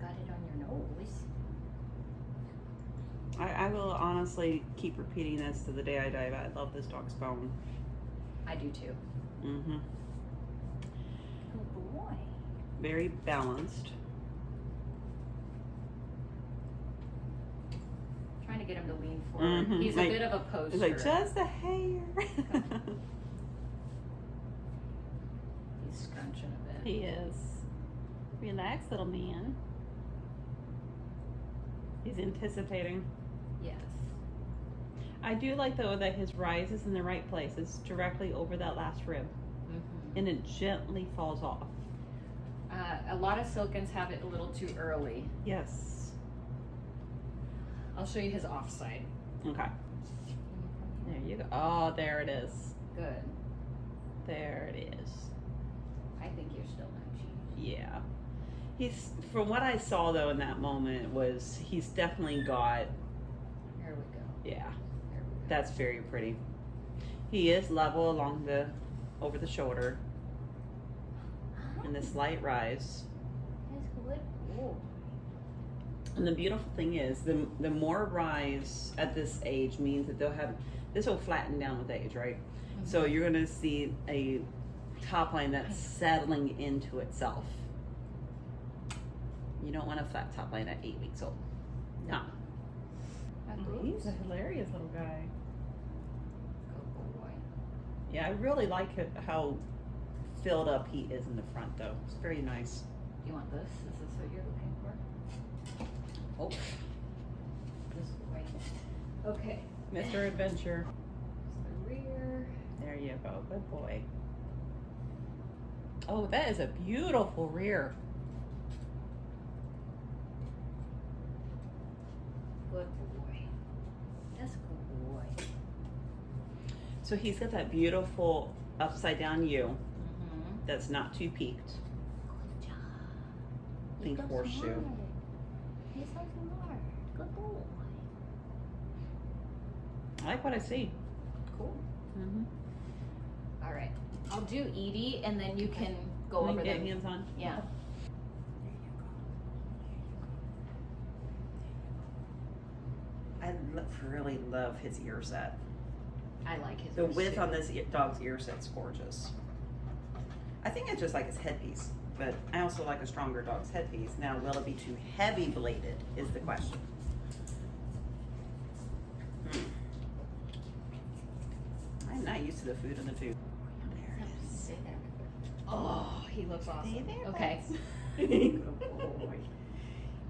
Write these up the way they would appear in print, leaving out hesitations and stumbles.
got it on your nose. I will honestly keep repeating this to the day I die. But I love this dog's bone. I do too. Mm-hmm. Good boy. Very balanced. Trying to get him to lean forward. Mhm. He's a bit of a poster. It's like just a hair. He's scrunching a bit. He is. Relax, little man. He's anticipating. Yes. I do like though that his rise is in the right place. It's directly over that last rib, and it gently falls off. A lot of Silkins have it a little too early. Yes. I'll show you his offside. Okay. There you go. Oh, there it is. Good. There it is. I think you're still not cheating. Yeah. He's, from what I saw though in that moment, was he's definitely got, Here we go. yeah, There we go. that's very pretty. He is level along the, over the shoulder, and the slight rise. That's good. Oh. And the beautiful thing is, the more rise at this age means that they'll have, this will flatten down with age, right? So you're gonna see a top line that's settling into itself. You don't want a flat top line at 8 weeks old. No. He's a hilarious little guy. Good boy. Yeah, I really like how filled up he is in the front though. It's very nice. Do you want this? Is this what you're looking for? Oh, This way. Okay. Mr. Adventure. It's the rear. There you go. Good boy. Oh, that is a beautiful rear. Good boy. That's a good boy. So he's got that beautiful upside down U Mm-hmm. that's not too peaked. Good job. Think He's so horseshoe. smart. He's so smart. Good boy. I like what I see. Cool. Mm-hmm. All right. I'll do Edie, and then you can go Can over you get them. hands on? Yeah. I really love his ear set. I like his The ears, width too. on this dog's ear set's gorgeous. I think it's just like his headpiece, but I also like a stronger dog's headpiece. Now, will it be too heavy bladed is the question. I'm not used to the food in the tube. There it is. Stay there. Oh, he looks awesome. Stay there, Okay. Good boy.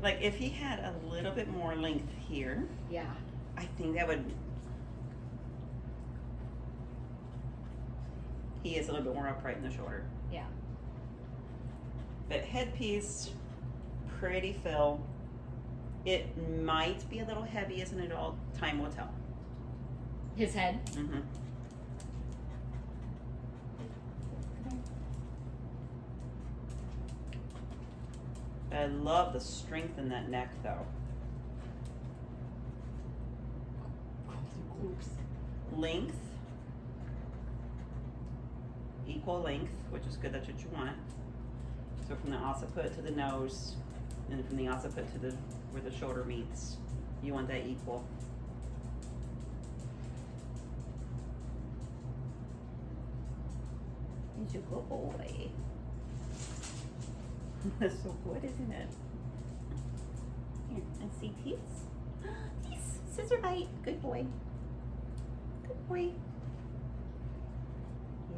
Like if he had a little bit more length here, Yeah. I think that would. He is a little bit more upright in the shoulder. Yeah. But headpiece, pretty fill. It might be a little heavy as an adult. Time will tell. His head. Mm-hmm. I love the strength in that neck, though. Length, equal length, which is good. That's what you want. So from the occiput to the nose, and from the occiput to the where the shoulder meets, you want that equal. He's a good boy. That's so good, isn't it? Here, let's see teeth. Teeth, scissor bite. Good boy. Good boy.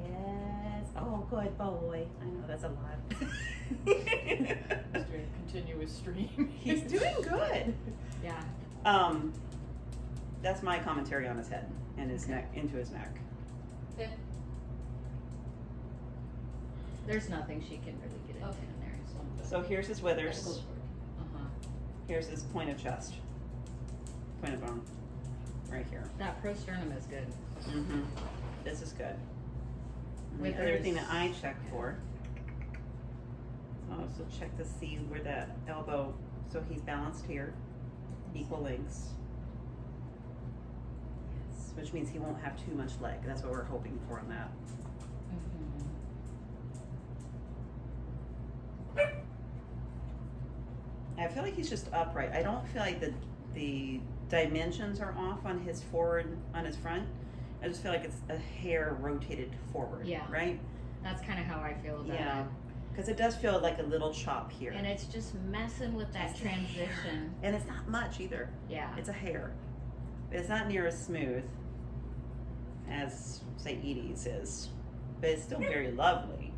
Yes. Oh, good boy. I know that's a lot. Just doing a continuous stream. He's doing good. Yeah. That's my commentary on his head and his neck, into his neck. There's nothing she can really get into in there. So here's his withers. Uh-huh. Here's his point of chest. Point of bone. Right here. That prosternum is good. Mm-hmm. This is good. And the Withers. other thing that I check for, I also check to see where that elbow, so he's balanced here, equal lengths. Yes, which means he won't have too much leg. That's what we're hoping for on that. I feel like he's just upright. I don't feel like the dimensions are off on his front. I just feel like it's a hair rotated forward. Yeah. Right? That's kind of how I feel about Yeah. it. Because it does feel like a little chop here. And it's just messing with that Just a hair. transition. And it's not much either. Yeah. It's a hair. It's not near as smooth as, say, Edie's is. But it's still very lovely.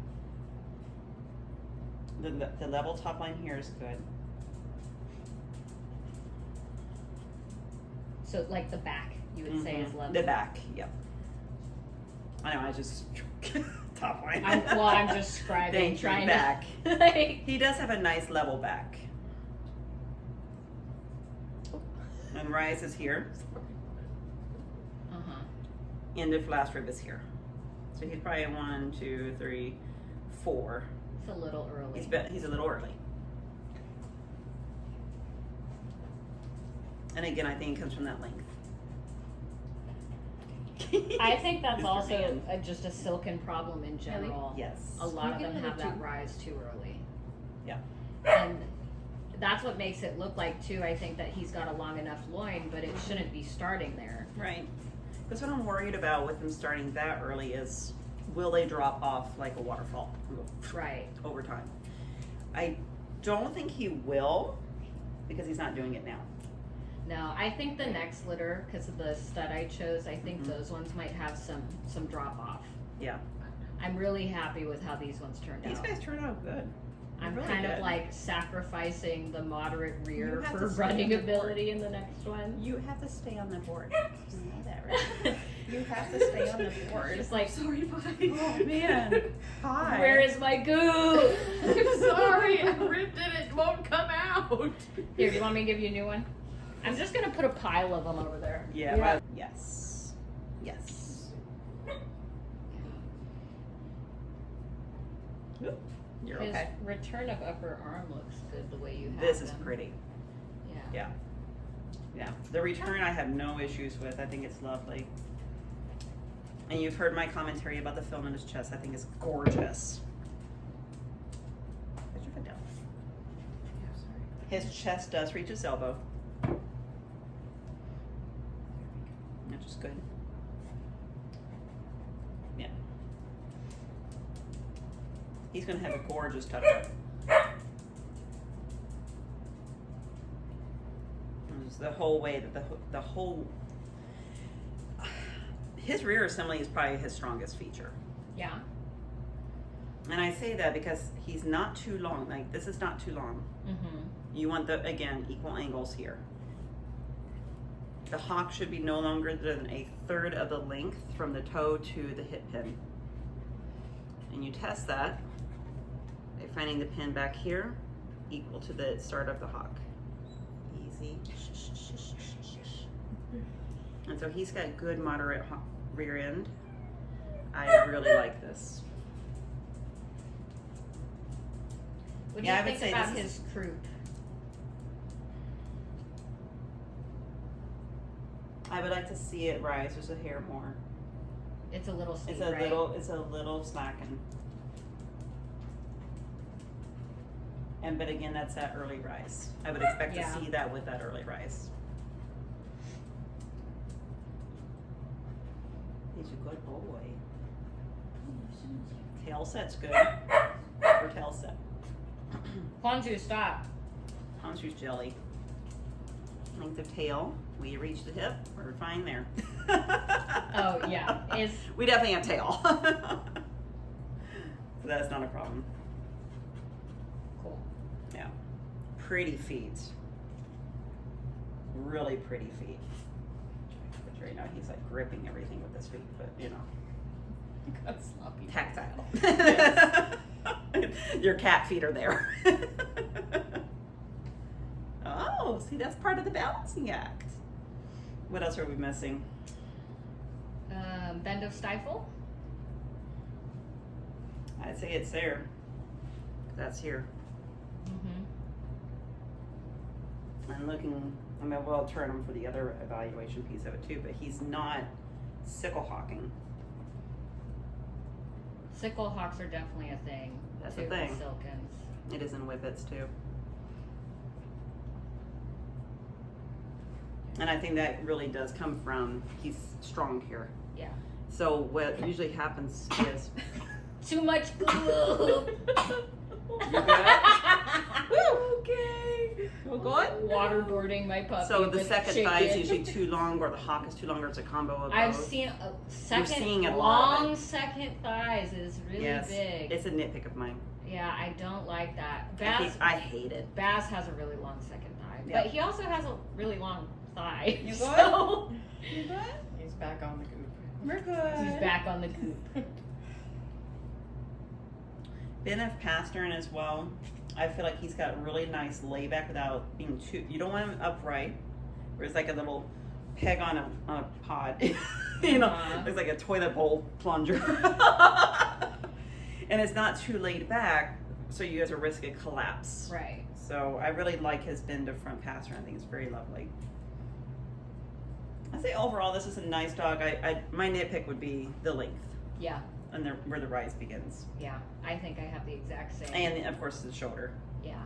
The level top line here is good. So like the back, you would say is Mhm. level. The back, yep. I know, I just top line. I'm just scribing, Thank you, trying back. to. Like, He does have a nice level back. And rise is here, uh-huh. and the last rib is here. So he's probably 1, 2, 3, 4. It's a little early. He's a little early. And again, I think it comes from that length. I think that's Mr. also Man. just a silken problem in general. Yes. A lot of You them can have have it that too. rise too early. Yeah. And that's what makes it look like too, I think, that he's got a long enough loin, but it shouldn't be starting there. Right. Because what I'm worried about with them starting that early is, will they drop off like a waterfall Right. over time? I don't think he will, because he's not doing it now. No, I think the next litter, because of the stud I chose, I think Mhm. those ones might have some drop off. Yeah. I'm really happy with how these ones turned These out. guys turn out good. I'm really kind of good. like sacrificing the moderate rear You have for to stay running on the board. ability in the next one. You have to stay on the board. You know that, right? You have to stay on the board. Just like, Sorry, bye. Oh man. Hi. where is my goo? I'm sorry, I ripped it. It won't come out. Here, do you want me to give you a new one? I'm just gonna put a pile of them over there. Yeah. Yeah. Yes. Yes. Oop, you're His okay. return of upper arm looks good the way you have This is them. pretty. Yeah. Yeah. Yeah. The return I have no issues with. I think it's lovely. And you've heard my commentary about the film in his chest. I think it's gorgeous. Put your foot down. His chest does reach his elbow. Which is good. Yeah. He's gonna have a gorgeous tuck up. Just the whole way that the whole his rear assembly is probably his strongest feature. Yeah. And I say that because he's not too long. Like, this is not too long. Mm-hmm. You want the, again, equal angles here. The hock should be no longer than 1/3 of the length from the toe to the hip pin. And you test that by finding the pin back here equal to the start of the hock. Easy. And so he's got good moderate rear end. I really like this. What do Yeah, I you would think say about this his croup? I would like to see it rise just a hair more. It's a little steep, It's a right? little slacking. And but again, that's that early rise. I would expect Yeah. to see that with that early rise. He's a good boy. Tail set's good. Or tail set. Ponzu, stop. Ponzu's jelly. Length of tail. We reach the hip. We're fine there. Oh, yeah. We definitely have tail. So that's not a problem. Cool. Yeah. Pretty feet. Really pretty feet. Which right now he's like gripping everything with his feet, but you know. Got sloppy. Tactile. Your cat feet are there. Oh, see, that's part of the balancing act. What else are we missing? Bend of stifle? I'd say it's there. That's here. Mm-hmm. I'm looking, I mean, well, I'll turn him for the other evaluation piece of it too, but he's not sickle hawking. Sickle hawks are definitely a thing. That's too, a thing. with Silkins. It is in whippets too. And I think that really does come from he's strong here. Yeah. So what usually happens is Too much glue. you good? Okay. Well, good. Waterboarding my puppy. So the with second chicken. thigh is usually too long, or the hock is too long, or it's a combo of I've both. seen a seeing second a lot of long second thighs is really Yes, big. it's a nitpick of mine. Yeah, I don't like that. I hate it. Bass has a really long second thigh, Yeah. but he also has a really long thigh. You good? So You good? He's back on the goop. We're good. he's back on the goop. Ben, I've passed her in as well. I feel like he's got really nice layback without being too. You don't want him upright, where it's like a little peg on a pod. You know, looks like a toilet bowl plunger. And it's not too laid back, so you guys are risk of collapse. Right. So I really like his bend to front passer. I think it's very lovely. I say overall, this is a nice dog. My nitpick would be the length Yeah. and where the rise begins, Yeah. I think I have the exact same. and of course the shoulder. yeah.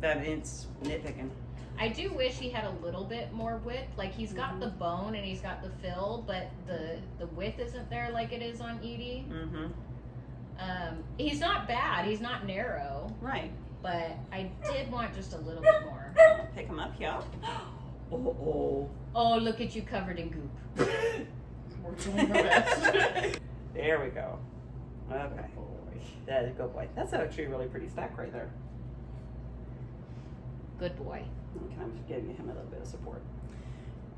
But it's nitpicking. I do wish he had a little bit more width. Like he's got the bone and he's got the fill, but the width isn't there like it is on Edie. Mm-hmm. He's not bad. He's not narrow, Right. but I did want just a little bit more. Pick him up, yeah. Oh. Oh, look at you covered in goop. We're doing our best. There we go. Okay. That is a good boy. That's actually a really pretty stack right there. Good boy. Okay, I'm giving him a little bit of support.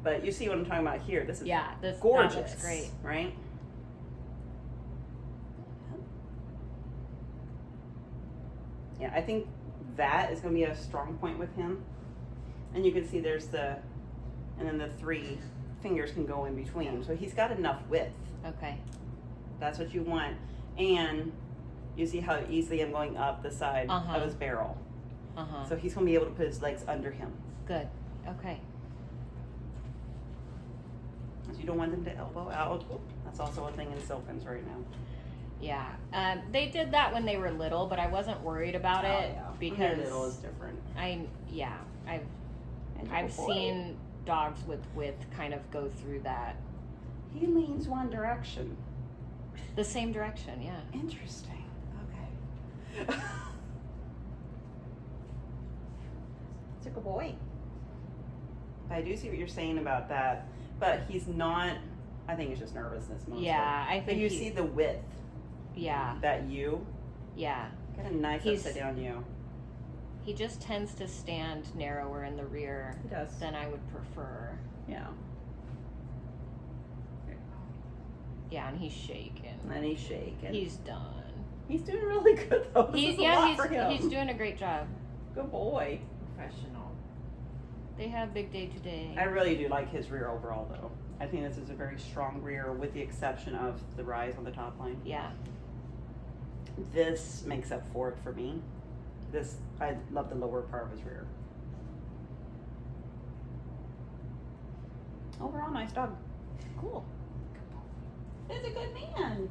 But you see what I'm talking about here. This is Yeah, this gorgeous. That looks great. Right? Yeah, I think that is going to be a strong point with him. And you can see there's and then the 3 fingers can go in between. So he's got enough width. Okay. That's what you want. And you see how easily I'm going up the side of his barrel. So he's going to be able to put his legs under him. Good. Okay. So you don't want them to elbow out. That's also a thing in Silkins right now. Yeah. They did that when they were little, but I wasn't worried about it because little is different. I've seen dogs with width kind of go through that. He leans one direction. The same direction, yeah. Interesting. Okay. It's a good boy. I do see what you're saying about that, but he's not. I think it's just nervousness mostly. Yeah, I But think you see the width. Yeah. That you. Yeah. Got a nice upside down you. He just tends to stand narrower in the rear He does. than I would prefer. Yeah. Yeah, and he's shaking. And he's shaking. He's done. He's doing really good though. This is a lot for him. He's doing a great job. Good boy. Professional. They have big day today. I really do like his rear overall though. I think this is a very strong rear with the exception of the rise on the top line. Yeah. This makes up for it for me. I love the lower part of his rear. Overall, nice dog. Cool. He's a good man.